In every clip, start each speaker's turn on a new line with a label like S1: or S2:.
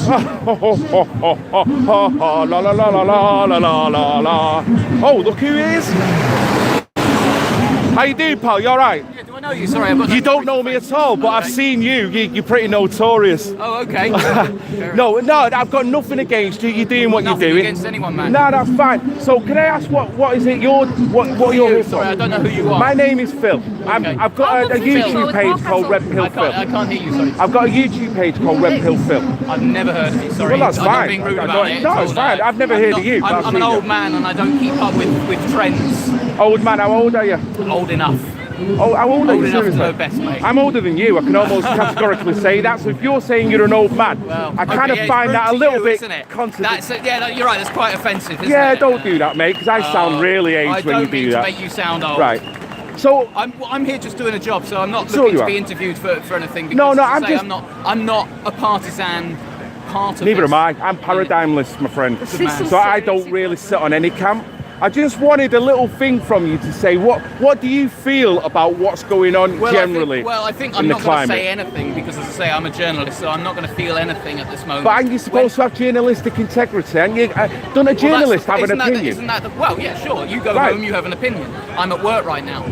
S1: La la la la la la la la la. Oh, look who it is. How you doing, pal? You all right?
S2: Yeah, do I know you? Sorry, I've got
S1: You don't know me at all, but I've seen you. You're pretty notorious.
S2: Oh, okay.
S1: No, I've got nothing against you. You're doing what
S2: Nothing
S1: you're doing.
S2: against anyone, man.
S1: No, that's fine. So can I ask what is it? What are you here for?
S2: Sorry, I don't know who you are.
S1: My name is Phil.
S2: Okay.
S1: I've got a YouTube page called Red Pill Phil.
S2: I can't hear you, sorry.
S1: I've got a YouTube page called Red Pill Phil.
S2: I've never heard of you, sorry.
S1: Well, that's
S2: I'm
S1: fine.
S2: not being rude about it.
S1: No, it's fine. I've never heard of you.
S2: I'm an old man and I don't keep up with trends.
S1: Old man, how old are you?
S2: Old enough.
S1: Oh, how old are you?
S2: Old enough to
S1: Seriously?
S2: know best, mate.
S1: I'm older than you. I can almost categorically say that. So if you're saying you're an old man,
S2: Well,
S1: I kind of
S2: okay,
S1: find that a little bit
S2: contradictory. Yeah, you're right. That's quite offensive, isn't
S1: Yeah,
S2: it?
S1: don't do that, mate, because I sound really aged when you do that.
S2: I don't mean to make you sound old.
S1: Right. So
S2: I'm here just doing a job, so I'm not
S1: So
S2: looking
S1: you
S2: to
S1: are.
S2: be interviewed for anything. Because,
S1: No,
S2: as I
S1: I'm
S2: say,
S1: just-
S2: I'm not a partisan part of
S1: neither
S2: this.
S1: am I. I'm paradigmless, my friend.
S2: man.
S1: So I don't really sit on any camp. I just wanted a little thing from you to say. What do you feel about what's going on generally?
S2: I think I'm
S1: in the
S2: not going to
S1: climate?
S2: say anything because, as I say, I'm a journalist, so I'm not going to feel anything at this moment.
S1: But aren't you supposed to have journalistic integrity? And you, don't a journalist have an opinion?
S2: Well, yeah, sure. You go
S1: Right.
S2: home, you have an opinion. I'm at work right now.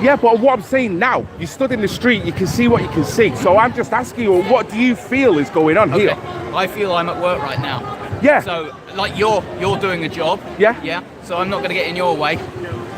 S1: Yeah, but what I'm saying now, you stood in the street, you can see what you can see. So I'm just asking you, what do you feel is going on here?
S2: I feel I'm at work right now.
S1: Yeah.
S2: So, like, you're doing a job.
S1: Yeah.
S2: Yeah. So I'm not going to get in your way.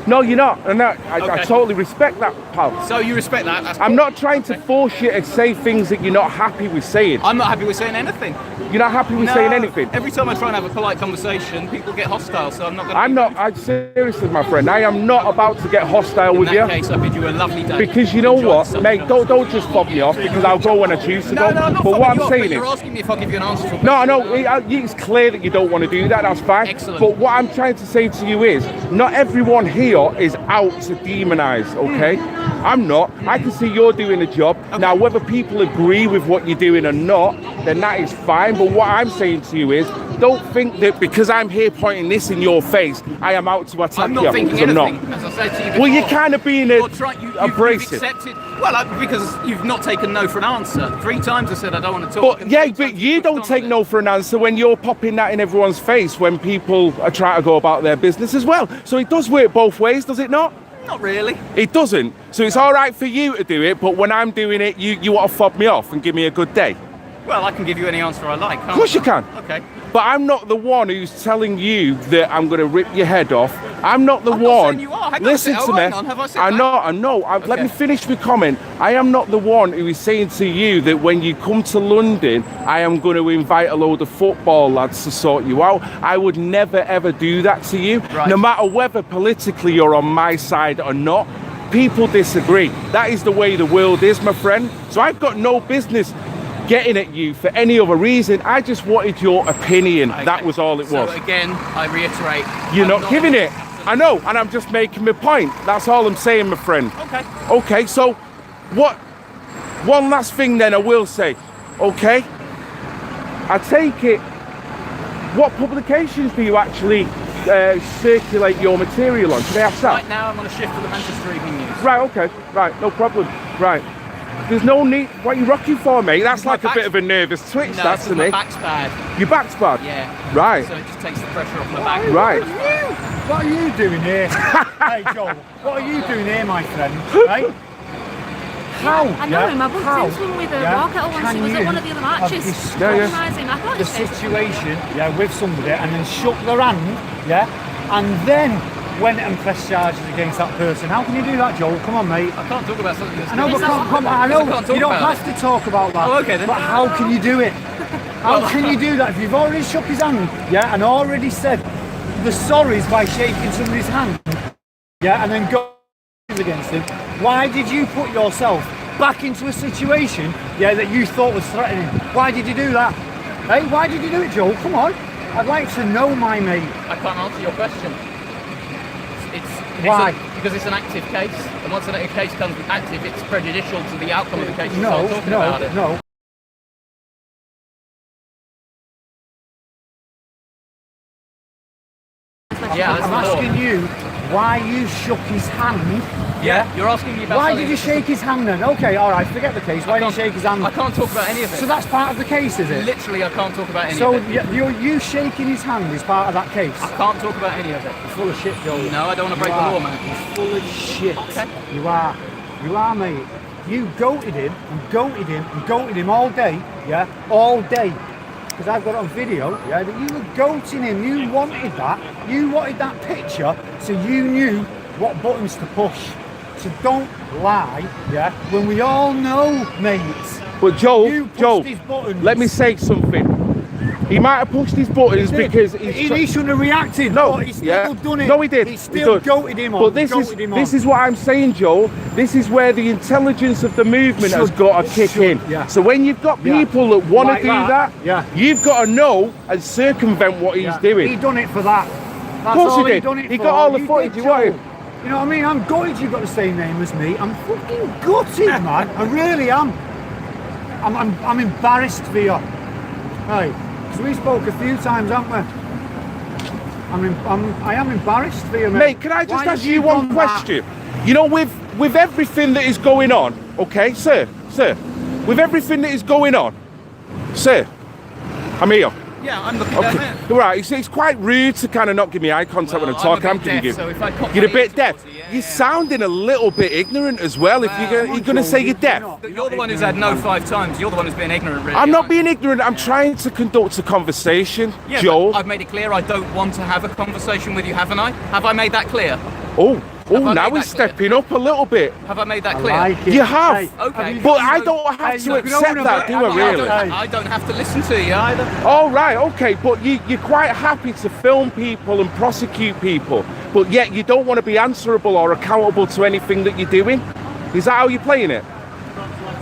S1: No, you're not, and I
S2: Okay.
S1: totally respect that, pal.
S2: So you respect that? That's
S1: I'm
S2: cool.
S1: not trying to force you to say things that you're not happy with saying.
S2: I'm not happy with saying anything.
S1: You're not happy with saying anything.
S2: Every time I try and have a polite conversation, people get hostile. So I'm not going to.
S1: I'm not. I seriously, my friend. I am not about to get hostile with
S2: In
S1: you.
S2: that case, I bid you a lovely day.
S1: Because you know
S2: Enjoy
S1: what,
S2: the
S1: mate,
S2: sunshine.
S1: don't just fob me off, because I'll go when I choose to go.
S2: No, I'm not
S1: But
S2: fobbing
S1: what
S2: you
S1: I'm
S2: off,
S1: saying
S2: but
S1: is,
S2: you're asking me if I'll give you an answer to a
S1: no,
S2: question.
S1: it's clear that you don't want to do that. That's fine.
S2: Excellent.
S1: But what I'm trying to say to you is, not everyone here is out to demonise. Okay, I'm not. I can see you're doing a job. Now, whether people agree with what you're doing or not, then that is fine. But what I'm saying to you is, don't think that because I'm here pointing this in your face, I am out to attack
S2: I'm
S1: you.
S2: not thinking
S1: because I'm
S2: anything,
S1: not.
S2: as I said to you before.
S1: Well, you're kind of being
S2: You've
S1: abrasive.
S2: accepted. Well, because you've not taken no for an answer. 3 times I said I don't want to talk.
S1: But yeah, but you don't take no for an answer when you're popping that in everyone's face when people are trying to go about their business as well. So it does work both ways, does it not?
S2: Not really.
S1: It doesn't. So it's all right for you to do it, but when I'm doing it, you want to fob me off and give me a good day.
S2: Well, I can give you any answer I like.
S1: Of course you can.
S2: Okay.
S1: But I'm not the one who's telling you that I'm going to rip your head off. I'm not the
S2: I'm not
S1: one.
S2: saying you are. Hang on a
S1: Listen
S2: second.
S1: to
S2: Oh,
S1: me.
S2: hang on. Have I said
S1: I
S2: that?
S1: know. Let me finish my comment. I am not the one who is saying to you that when you come to London, I am going to invite a load of football lads to sort you out. I would never ever do that to you,
S2: Right.
S1: no matter whether politically you're on my side or not. People disagree. That is the way the world is, my friend. So I've got no business getting at you for any other reason. I just wanted your opinion.
S2: Okay.
S1: That was all it was.
S2: So again, I reiterate.
S1: You're
S2: I'm
S1: not giving it. I know, and I'm just making my point. That's all I'm saying, my friend.
S2: Okay.
S1: Okay, so one last thing then I will say, okay? I take it, what publications do you actually circulate your material on? Can I ask that?
S2: Right now, I'm on a shift for the Manchester Evening News.
S1: Right, okay, right, no problem, right. There's no need, what are you rocking for, mate? That's
S2: My
S1: like a bit of a nervous twitch,
S2: No,
S1: that's
S2: it's 'cause
S1: to me.
S2: my back's bad.
S1: Your back's bad?
S2: Yeah.
S1: Right.
S2: So it just takes the pressure off my back.
S1: Right.
S3: What are you doing here? Hey Joel, what are you doing here, my friend? Right? How?
S4: I know him, I bumped
S3: How?
S4: into him with a
S3: Yeah?
S4: walkout once,
S3: Can
S4: he was
S3: you
S4: at one of the other matches.
S3: have
S1: Yeah, yeah.
S4: Recognising, I thought
S3: the
S4: his face.
S3: situation, with somebody and then shook their hand, and then went and pressed charges against that person. How can you do that, Joel? Come on, mate.
S2: I can't talk about something that's
S3: I know, but
S4: Is that
S3: come on, I
S2: I
S3: know,
S2: can't talk
S3: you don't
S2: about
S3: have to talk about that.
S2: Oh, okay then.
S3: But how can you do it? How can you do that if you've already shook his hand, and already said the sorries by shaking somebody's hand, and then go against him? Why did you put yourself back into a situation, that you thought was threatening? Why did you do that? Hey, why did you do it, Joel? Come on. I'd like to know, my mate.
S2: I can't answer your question.
S3: Why?
S2: Because it's an active case, and once an active case becomes active, it's prejudicial to the outcome of the case.
S3: No,
S2: Start talking about it.
S3: no.
S2: Yeah,
S3: I'm
S2: that's the law.
S3: asking you, why you shook his hand.
S2: Yeah, you're asking me about
S3: Why
S2: something
S3: did you shake his hand then? Okay, all right, forget the case. Why did you shake his hand?
S2: I can't talk about any of it.
S3: So that's part of the case, is it?
S2: Literally, I can't talk about any
S3: So
S2: of it.
S3: you shaking his hand is part of that case?
S2: I can't talk about any of it.
S3: You're full of shit, Joe.
S2: No, I don't want to break the law, man.
S3: You're full of shit.
S2: Okay.
S3: You are. You are, mate. You goated him and goated him and goated him all day, yeah? All day. Because I've got it on video, yeah, that you were goating him. You wanted that. You wanted that picture, so you knew what buttons to push. So don't lie, yeah? When we all know, mate.
S1: But
S3: You
S1: Joe,
S3: pushed his buttons.
S1: let me say something. He might have pushed his buttons because
S3: he shouldn't have reacted.
S1: No,
S3: but he still
S1: yeah.
S3: done it.
S1: No, he did.
S3: He still
S1: did.
S3: goated him on.
S1: But this is what I'm saying, Joe. This is where the intelligence of the movement has got to kick in.
S3: Yeah.
S1: So when you've got people that want
S3: Like
S1: to do that,
S3: yeah.
S1: you've got to know and circumvent what he's doing.
S3: He done it for that. That's
S1: course
S3: all
S1: he did.
S3: done it
S1: He
S3: for.
S1: got all the
S3: You
S1: footage
S3: did,
S1: he wanted.
S3: Joe. You know what I mean? I'm gutted you got the same name as me. I'm fucking gutted, man. I really am. I'm embarrassed for you. Right. Because we spoke a few times, haven't we? I am embarrassed for you, mate.
S1: Mate, can I just
S3: Why
S1: ask
S3: have
S1: you one
S3: done that?
S1: question? You know, with everything that is going on, okay, sir, with everything that is going on, sir, I'm here.
S2: Yeah, I'm looking down there.
S1: Okay, right. It's quite rude to kind of not give me eye contact when I'm talking.
S2: I'm
S1: I'm
S2: a bit
S1: giving
S2: deaf,
S1: you.
S2: so if I cock
S1: You're a
S2: my
S1: bit
S2: ear
S1: deaf.
S2: towards you, yeah,
S1: You're
S2: yeah.
S1: sounding a little bit ignorant as well. If you're going to say you're deaf,
S2: You're the one who's had no 5 times. You're the one who's been ignorant, really.
S1: I'm not
S2: aren't you?
S1: being ignorant. I'm trying to conduct a conversation,
S2: Yeah,
S1: Joel.
S2: but I've made it clear I don't want to have a conversation with you, haven't I? Have I made that clear?
S1: Oh,
S2: I
S1: now
S2: made
S1: he's
S2: that clear?
S1: stepping up a little bit.
S2: Have I made that
S3: I
S2: clear?
S3: like it.
S1: You have.
S3: Hey,
S2: Okay.
S3: you
S1: But
S3: got-
S1: I don't have
S3: Hey,
S1: to
S3: look,
S1: accept
S3: no,
S1: that, do I
S3: no,
S1: really?
S2: I don't have to listen to you either.
S1: All right, okay, but you're quite happy to film people and prosecute people, but yet you don't want to be answerable or accountable to anything that you're doing. Is that how you're playing it?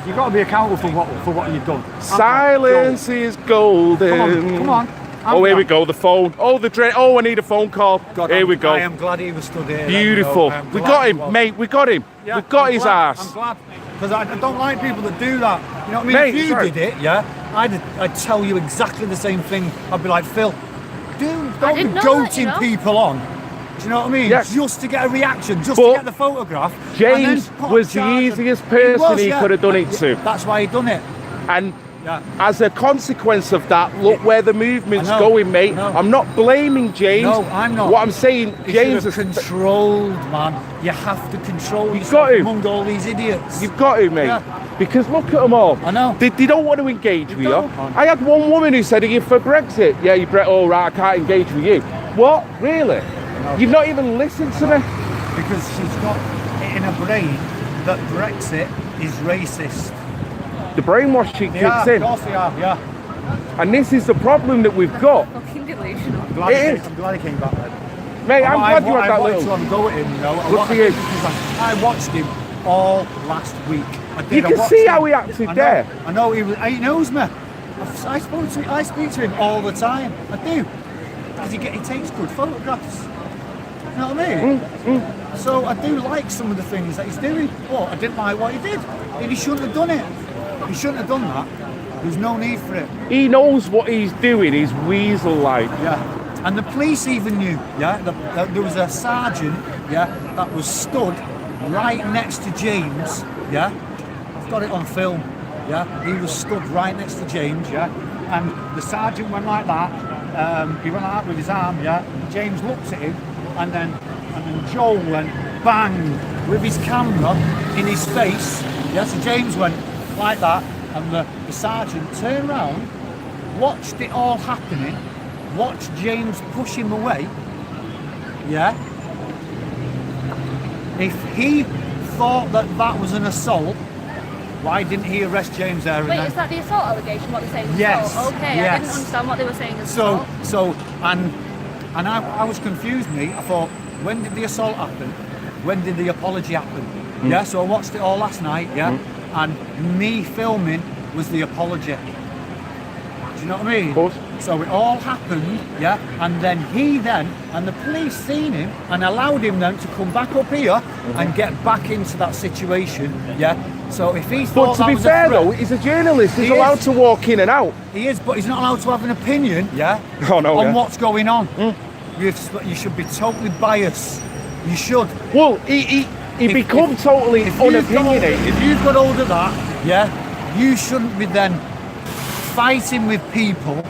S3: You've got to be accountable for what you've done.
S1: Silence is golden.
S3: Come on.
S1: Oh, here we go, the phone. Oh, I need a phone call.
S3: God,
S1: Here we go.
S3: I am glad he was stood here.
S1: Beautiful.
S3: I am
S1: We
S3: glad
S1: got
S3: he
S1: him,
S3: was.
S1: mate. We got him.
S3: Yeah,
S1: we got
S3: I'm
S1: his
S3: glad,
S1: ass.
S3: I'm glad. Because I don't like people that do that. You know what I mean?
S1: Mate,
S3: if you
S1: sorry.
S3: did it, yeah, I'd tell you exactly the same thing. I'd be like, Phil, don't be
S4: didn't know that,
S3: goating
S4: you know.
S3: people on. Do you know what I mean?
S1: Yes.
S3: Just to get a reaction, just
S1: But
S3: to get the photograph. and
S1: James
S3: then put
S1: was
S3: a
S1: the
S3: charge
S1: easiest
S3: on-
S1: person he could have done it to.
S3: That's why he done it.
S1: And
S3: Yeah.
S1: as a consequence of that, look where the movement's
S3: I know,
S1: going, mate.
S3: I know.
S1: I'm not blaming James.
S3: No, I'm not.
S1: What I'm saying,
S3: He
S1: James
S3: should have controlled, man. You have to control yourself
S1: got him.
S3: among all these idiots.
S1: You've got to, mate.
S3: Yeah.
S1: Because look at them all.
S3: I know.
S1: They don't want to engage with you.
S3: don't.
S1: I had one woman who said, "Are you for Brexit?" Yeah, oh right, I can't engage with you. What? Really? You've not even listened to me.
S3: Because she's got it in her brain that Brexit is racist.
S1: The brainwashing
S3: They
S1: kicks
S3: are,
S1: in.
S3: of course they are, yeah.
S1: And this is the problem that we've got.
S4: Fucking delusional.
S1: It is.
S3: I'm glad he came back then.
S1: Mate, I'm glad you had
S3: I
S1: that
S3: wanted
S1: little...
S3: to have a go at him, you know.
S1: Good for you.
S3: I watched him all last week. I did.
S1: You
S3: I
S1: can
S3: watched
S1: see
S3: him.
S1: how he acted
S3: I know,
S1: there.
S3: I know, he knows me. I speak to him all the time. I do. Because he takes good photographs. You know what I mean? So I do like some of the things that he's doing. But I didn't like what he did. And he shouldn't have done it. He shouldn't have done that. There's no need for it.
S1: He knows what he's doing. He's weasel-like.
S3: Yeah. And the police even knew, yeah. There was a sergeant, yeah, that was stood right next to James, yeah. I've got it on film, yeah. He was stood right next to James, yeah. And the sergeant went like that. He went like that with his arm, yeah. James looked at him, and then Joel went bang with his camera in his face. Yeah. So James went like that, and the sergeant turned round, watched it all happening. Watch James push him away, yeah. If he thought that was an assault, why didn't he arrest James there and
S4: Wait,
S3: then?
S4: is that the assault allegation? What they're saying? is
S3: Yes,
S4: assault? Okay, I
S3: yes.
S4: didn't understand what they were saying. As
S3: So,
S4: assault.
S3: and I was confused, me. I thought, when did the assault happen? When did the apology happen? Yeah, so I watched it all last night, yeah, and me filming was the apology. Do you know what I mean?
S1: Of course.
S3: So it all happened, yeah, and then and the police seen him and allowed him then to come back up here and get back into that situation, yeah. So if he
S1: But
S3: thought
S1: to
S3: that
S1: be
S3: was
S1: fair
S3: a threat,
S1: though, he's a journalist. He's
S3: He
S1: allowed
S3: is.
S1: to walk in and out.
S3: he is, but he's not allowed to have an opinion, yeah,
S1: Oh, no,
S3: on
S1: yeah.
S3: what's going on. You should be totally biased, You should.
S1: Well, he becomes totally unopinionated.
S3: If you've got hold of that, yeah, you shouldn't be then fighting with people,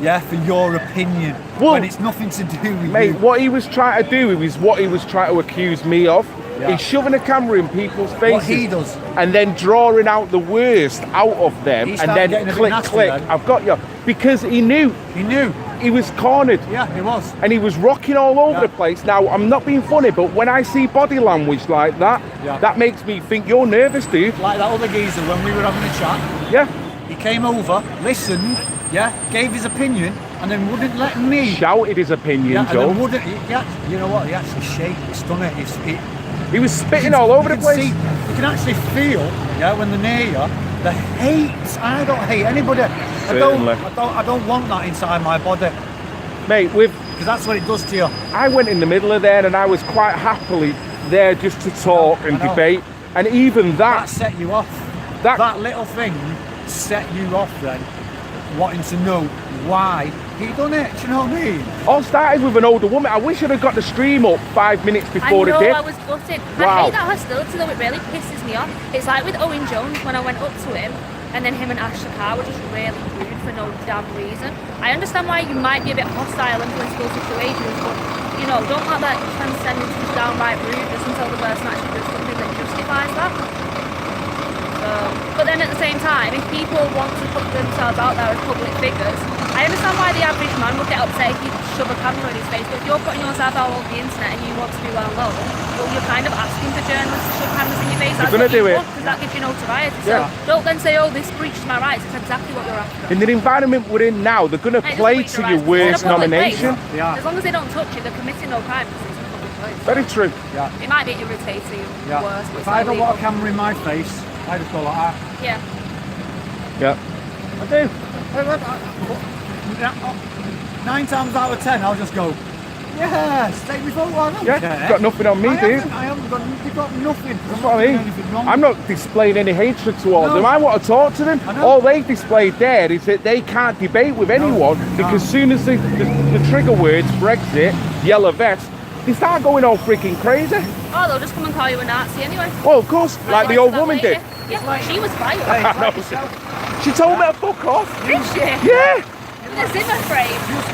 S3: yeah, for your opinion when it's nothing to do with
S1: Mate,
S3: you.
S1: what he was trying to do is what he was trying to accuse me of.
S3: Yeah.
S1: He's shoving a camera in people's faces.
S3: What he does.
S1: And then drawing out the worst out of them.
S3: He
S1: And
S3: started getting
S1: then
S3: a bit
S1: click,
S3: nasty
S1: click.
S3: then.
S1: I've got you. Because he knew.
S3: He knew.
S1: He was cornered.
S3: Yeah, he was.
S1: And he was rocking all over
S3: Yeah.
S1: the place. Now, I'm not being funny, but when I see body language like that,
S3: Yeah.
S1: that makes me think you're nervous, dude.
S3: Like that other geezer when we were having a chat.
S1: Yeah.
S3: He came over, listened, yeah, gave his opinion, and then wouldn't let me.
S1: Shouted his opinion,
S3: Yeah, and
S1: Joe.
S3: then wouldn't. Yeah, you know what? He actually shaked his stomach.
S1: He was spitting all over the place.
S3: You can actually feel, yeah, when they're near you, the hate. I don't hate anybody.
S1: Certainly.
S3: I don't want that inside my body
S1: Mate,
S3: because that's what it does to you.
S1: I went in the middle of there and I was quite happily there just to talk and
S3: I know.
S1: debate. And even
S3: That
S1: that,
S3: set you off.
S1: that
S3: That little thing set you off then, wanting to know why he done it. Do you know what I mean?
S1: all started with an older woman. I wish I'd have got the stream up 5 minutes before
S4: I know,
S1: it did.
S4: I was gutted.
S1: Wow.
S4: I hate that hostility though, it really pisses me off. It's like with Owen Jones when I went up to him and then him and Ashley Carr were just really rude for no damn reason. I understand why you might be a bit hostile in political situations, but you know, don't let that transcend into downright rudeness until the person actually does something that justifies that. But then at the same time, if people want to put themselves out there as public figures, I understand why the average man would get upset if you shove a camera in his face, but if you're putting yourself out on the internet and you want to be well known, well, you're kind of asking for journalists to shove cameras in your face. That's
S1: gonna
S4: what you
S1: do it.
S4: want, because that gives you notoriety.
S1: Yeah.
S4: So don't then say, oh, this breaches my rights. It's exactly what you're after.
S1: In the environment we're in now, they're going to
S4: It doesn't
S1: play
S4: breach
S1: to
S4: your
S1: your
S4: rights. It's
S1: worst
S4: in a public
S1: nomination.
S4: place.
S3: Yeah.
S4: As long as they don't touch you, they're committing no crime because it's a public place.
S1: Very true.
S3: Yeah.
S4: It might be irritating,
S3: Yeah.
S4: worse, but
S3: If
S4: it's
S3: I
S4: not
S3: don't want a
S4: illegal.
S3: camera in my face, I just go like that.
S4: Yeah.
S1: Yeah.
S3: I do. 9 times out of 10, I'll just go, yes, take me photo. I don't
S1: Yeah,
S3: care.
S1: got nothing on me,
S3: I
S1: dude.
S3: haven't got, you've got nothing.
S1: That's what I mean. I'm not displaying any hatred towards
S3: No.
S1: them. I want to talk to them.
S3: I know.
S1: All they displayed there is that they can't debate with anyone because as soon as the trigger words, Brexit, yellow vest, they start going all freaking crazy.
S4: Oh, they'll just come and call you a Nazi anyway.
S1: Well, of course, like the old
S4: that
S1: woman
S4: lady.
S1: did.
S4: Yeah, she was
S3: Hey,
S4: violent.
S3: like yourself,
S1: She told me to fuck off.
S4: Did she?
S1: Yeah.
S4: With a Zimmer frame.
S3: just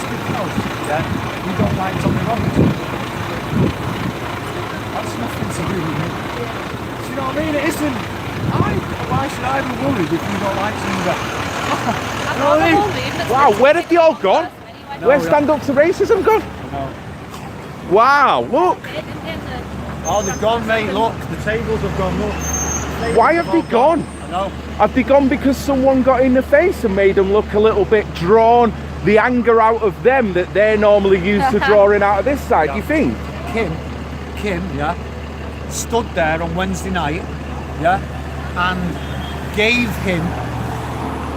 S3: because, yeah, you don't like Tommy Robbins. That's nothing to do with me. Do you know what I mean? It isn't. Why should I be worried if you don't like somebody?
S4: I'm
S3: know what I mean?
S4: leaving.
S1: Wow, where have they all gone?
S4: Anyway.
S1: Where's Stand Up to Racism gone?
S3: No.
S1: Wow, look.
S3: Oh, they've gone, mate. Look, the tables have gone. Look.
S1: Why have they gone?
S3: I know.
S1: Have they gone because someone got in the face and made them look a little bit drawn, the anger out of them that they're normally used to drawing out of this side, you think?
S3: Kim, yeah, stood there on Wednesday night, yeah, and gave him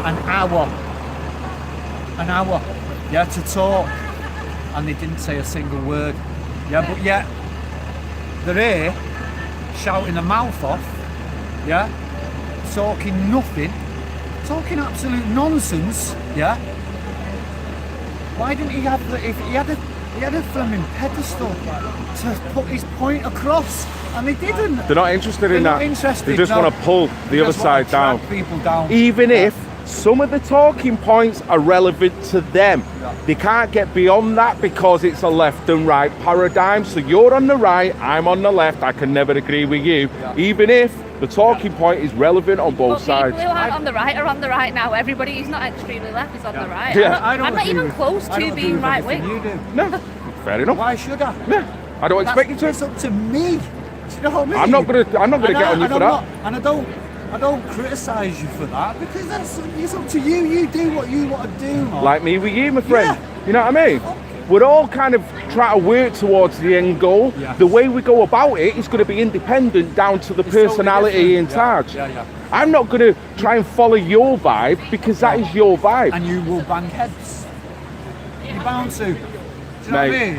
S3: an hour, yeah, to talk, and they didn't say a single word, yeah, but yet they're here shouting the mouth off, yeah, talking nothing, talking absolute nonsense, yeah. Why didn't he have if he had a flaming pedestal to put his point across, and they didn't.
S1: They're not interested in
S3: They're
S1: that.
S3: not interested,
S1: They just
S3: no.
S1: want to pull
S3: They
S1: the other
S3: just wanna
S1: side down.
S3: drag people down.
S1: Even if some of the talking points are relevant to them.
S3: Yeah.
S1: They can't get beyond that because it's a left and right paradigm. So you're on the right, I'm on the left. I can never agree with you.
S3: Yeah.
S1: Even if the talking point is relevant on both
S4: But
S1: sides.
S4: people who aren't on the right are on the right now. Everybody who's not extremely left is on the right.
S1: Yeah.
S4: I'm not even close
S3: I don't
S4: to
S3: agree
S4: being
S3: with
S4: right
S3: everything
S4: wing.
S3: you do.
S1: No, fair enough.
S3: Why should I?
S1: Yeah. I don't expect you
S3: It's
S1: to.
S3: up to me. Do you know what I mean?
S1: I'm not gonna get on you for that.
S3: And I don't criticise you for that because it's up to you. You do what you want to do, man.
S1: Like me with you, my friend.
S3: Yeah.
S1: You know what I mean? We're all kind of trying to work towards the end goal.
S3: Yeah.
S1: The way we go about it is going to be independent down to the
S3: It's totally
S1: personality in
S3: different.
S1: charge.
S3: Yeah.
S1: I'm not going to try and follow your vibe because that is your vibe.
S3: And you will bang heads. You're bound to. Do you know what I
S1: Mate.
S3: mean?